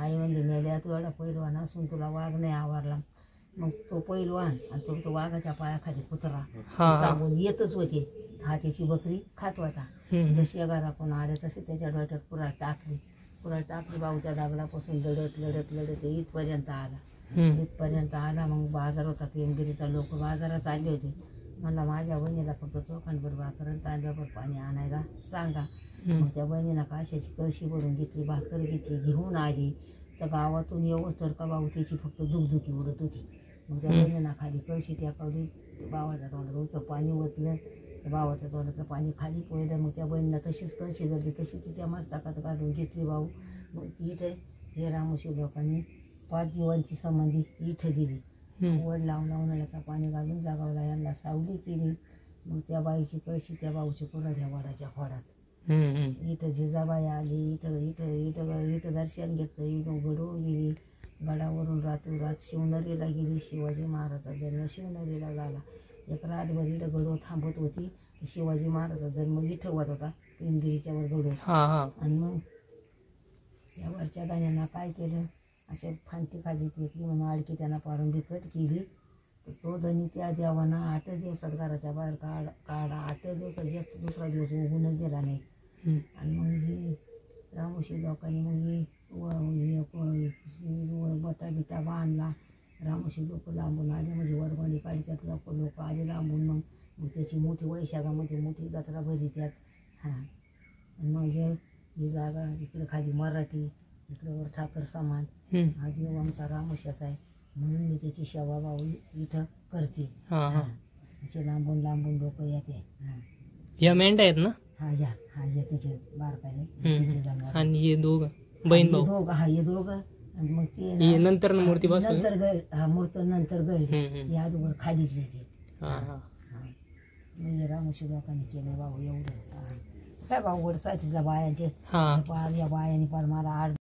आई म्हणजे मेल्या तू एवढा पैलवान असून तुला वाघ नाही आवरला. मग तो पैलवान आणि तो वाघाच्या पायाखाली कुत्रा सांगून येतच होते. हा त्याची बकरी खात होता. जशी घराकडून आले तसे त्याच्या डोक्यात कुऱ्हाड टाकली. भाऊ त्या दागलापासून लढत इथपर्यंत आला. मग बाजार होता पेमगिरीचा. लोक बाजारात आले होते. मला माझ्या बहिणीला फक्त चोखंडभर भाकर तांब्याभर पाणी आणायला सांगा. मग त्या बहिणीला काशाची कळशी भरून घेतली, भाकर घेतली, घेऊन आली. तर गावातून येऊच तर का भाऊ त्याची फक्त दुखदुखी उडत होती. मग त्या बहिणीला खाली कळशी टाकवली. भावाच्या तोंडात पाणी ओतलं. त्या भावाच्या तोंडातलं पाणी खाली पडलं. मग त्या बहिणीला तशीच कळशी धरली, तशी तिच्या मस्तकात काढून घेतली भाऊ. मग ती इथं हे रामोशी लोकांनी 5 जीवांची समाधी इथं दिली. वड लावून याचा पाणी घालून जागावला, यांना सावली केली. मग त्या बाईची कळशी त्या भाऊची कुऱ्हाड या वडाच्या खोडात. इथं जिजाबाई आली. इथं दर्शन घेतलं. इथं गडून गेली. गडावरून रात शिवनेरीला गेली. शिवाजी महाराजाचा जन्म शिवनेरीला झाला. एक रातभर इथं गडो थांबत होती. शिवाजी महाराजाचा जन्म इथं होत होता पेमगिरीच्या वर गडो. आणि मग या वरच्या दाण्यांना काय केलं, असे फांती खाली टेकली म्हणून आडकी त्यांना पाडून बिकट केली. तर तो धनी त्या देवाना 8 दिवसात घराच्या बाहेर काढा. 8 दिवसात जास्त दुसरा दिवस उगूनच दिला नाही. आणि मग ही रामोशी लोकांनी मग बटा बिटा बांधला. रामोशी लोक लांबून आले म्हणजे वरवणी काढतात लोक आले लांबून. मग त्याची मोठी वैशाखामध्ये मोठी जत्रा भरी त्यात. आणि मग ही जागा इकडे खाली मराठी, इकडे वर ठाकर समाज. हा देव आमचा रामोशाचा आहे म्हणून मी त्याची सेवा भाऊ इथं करते. असे लांबून लोक येते. या मेंढ्या आहेत ना? या तिचे बारकाले आणि हे दोघं बहीण भाऊ दोघं. हे दोघं. आणि मग ते नंतर मूर्ती बसली नंतर मूर्त नंतर गळ या दोघं खालीच येते. म्हणजे रामोशी लोकांनी केलंय भाऊ एवढं. काय भाऊ वडसाठीच्या बायांचे या बायांनी पण मला 8